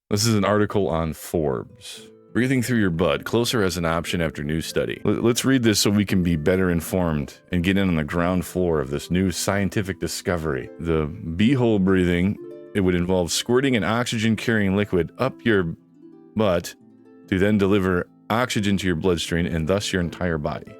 This is an article on Forbes. Breathing through your butt, closer as an option after new study. Let's read this so we can be better informed and get in on the ground floor of this new scientific discovery. The beehole breathing, it would involve squirting an oxygen-carrying liquid up your butt to then deliver oxygen to your bloodstream and thus your entire body.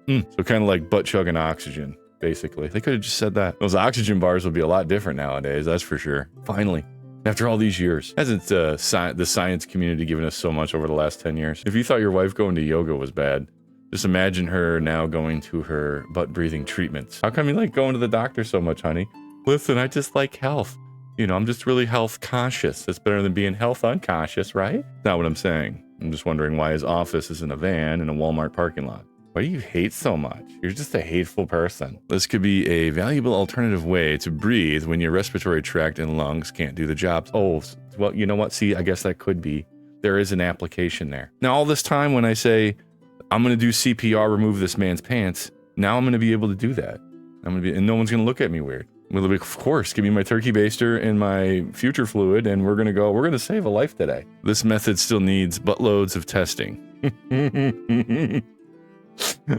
So kind of like butt chugging oxygen, basically. They could have just said that. Those oxygen bars would be a lot different nowadays, that's for sure. Finally. After all these years, hasn't the science community given us so much over the last 10 years? If you thought your wife going to yoga was bad, just imagine her now going to her butt breathing treatments. How come you like going to the doctor so much, honey? Listen, I just like health. You know, I'm just really health conscious. It's better than being health unconscious, right? Not what I'm saying. I'm just wondering why his office is in a van in a Walmart parking lot. Why do you hate so much? You're just a hateful person. This could be a valuable alternative way to breathe when your respiratory tract and lungs can't do the job. Oh, well, you know what? See, I guess that could be. There is an application there. Now, all this time when I say, I'm going to do CPR, remove this man's pants, now I'm going to be able to do that. And no one's going to look at me weird. We'll be, of course, give me my turkey baster and my future fluid, and we're going to save a life today. This method still needs buttloads of testing.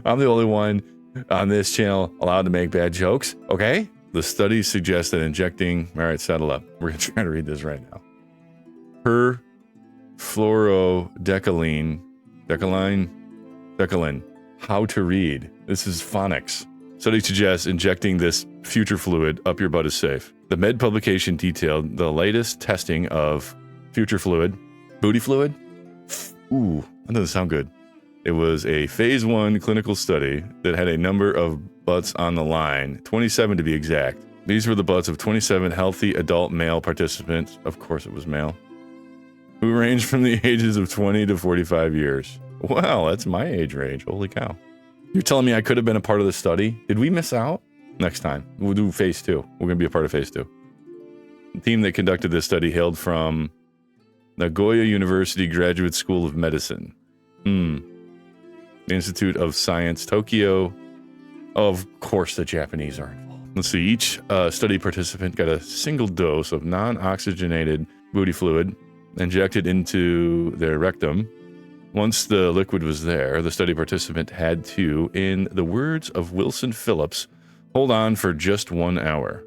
I'm the only one on this channel allowed to make bad jokes, okay? The studies suggest that injecting... All right, settle up. We're going to try to read this right now. Decalin. How to read. This is phonics. Study suggests injecting this future fluid up your butt is safe. The Med publication detailed the latest testing of future fluid. Booty fluid? Ooh, that doesn't sound good. It was a phase 1 clinical study that had a number of butts on the line, 27 to be exact. These were the butts of 27 healthy adult male participants, of course it was male, who ranged from the ages of 20 to 45 years. Wow, that's my age range, holy cow. You're telling me I could have been a part of the study? Did we miss out? Next time, we'll do phase 2. We're gonna be a part of phase 2. The team that conducted this study hailed from Nagoya University Graduate School of Medicine. Institute of Science, Tokyo. Of course, the Japanese are involved. Let's see, each study participant got a single dose of non-oxygenated booty fluid injected into their rectum. Once the liquid was there, the study participant had to, in the words of Wilson Phillips, hold on for just 1 hour.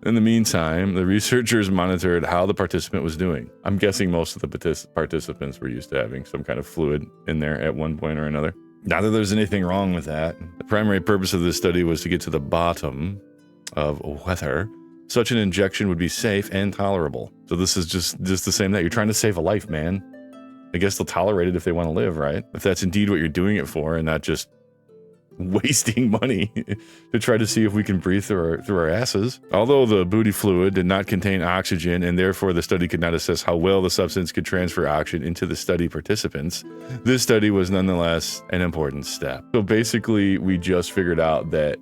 In the meantime, the researchers monitored how the participant was doing. I'm guessing most of the participants were used to having some kind of fluid in there at one point or another. Not that there's anything wrong with that. The primary purpose of this study was to get to the bottom of whether such an injection would be safe and tolerable. So this is just the same that you're trying to save a life, man. I guess they'll tolerate it if they want to live, right? If that's indeed what you're doing it for and not just wasting money to try to see if we can breathe through our asses. Although the booty fluid did not contain oxygen and therefore the study could not assess how well the substance could transfer oxygen into the study participants, this study was nonetheless an important step. So basically, we just figured out that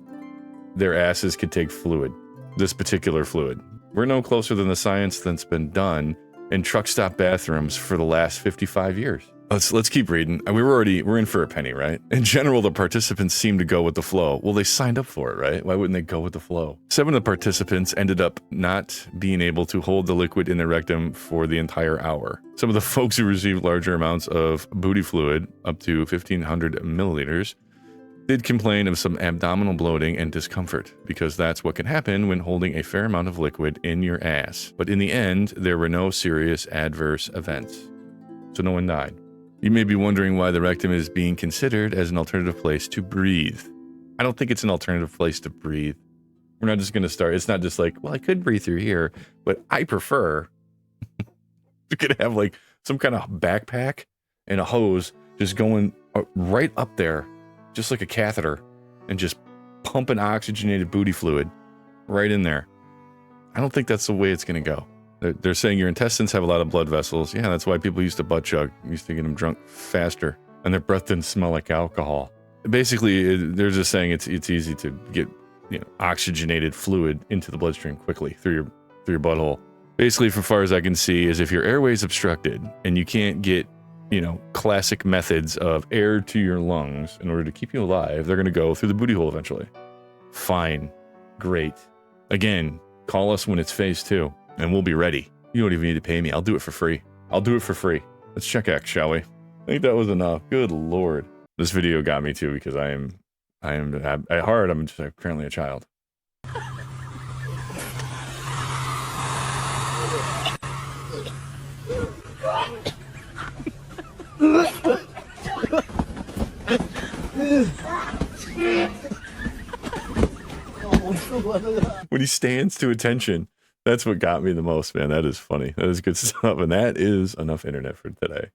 their asses could take fluid, this particular fluid. We're no closer than the science that's been done in truck stop bathrooms for the last 55 years. Let's keep reading. We're in for a penny, right? In general, the participants seemed to go with the flow. Well, they signed up for it, right? Why wouldn't they go with the flow? 7 of the participants ended up not being able to hold the liquid in their rectum for the entire hour. Some of the folks who received larger amounts of booty fluid, up to 1,500 milliliters, did complain of some abdominal bloating and discomfort, because that's what can happen when holding a fair amount of liquid in your ass. But in the end, there were no serious adverse events. So no one died. You may be wondering why the rectum is being considered as an alternative place to breathe. I don't think it's an alternative place to breathe. We're not just going to start. It's not just like, well, I could breathe through here, but I prefer you could have like some kind of backpack and a hose just going right up there, just like a catheter, and just pumping oxygenated booty fluid right in there. I don't think that's the way it's going to go. They're saying your intestines have a lot of blood vessels. Yeah, that's why people used to butt chug. Used to get them drunk faster, and their breath didn't smell like alcohol. Basically, they're just saying it's easy to get oxygenated fluid into the bloodstream quickly through your butthole. Basically, from far as I can see, is if your airway is obstructed and you can't get classic methods of air to your lungs in order to keep you alive, they're going to go through the booty hole eventually. Fine, great. Again, call us when it's phase 2. And we'll be ready. You don't even need to pay me. I'll do it for free. I'll do it for free. Let's check X, shall we? I think that was enough. Good Lord. This video got me too because I am at heart, I'm just currently a child. When he stands to attention, that's what got me the most, man. That is funny. That is good stuff. And that is enough internet for today.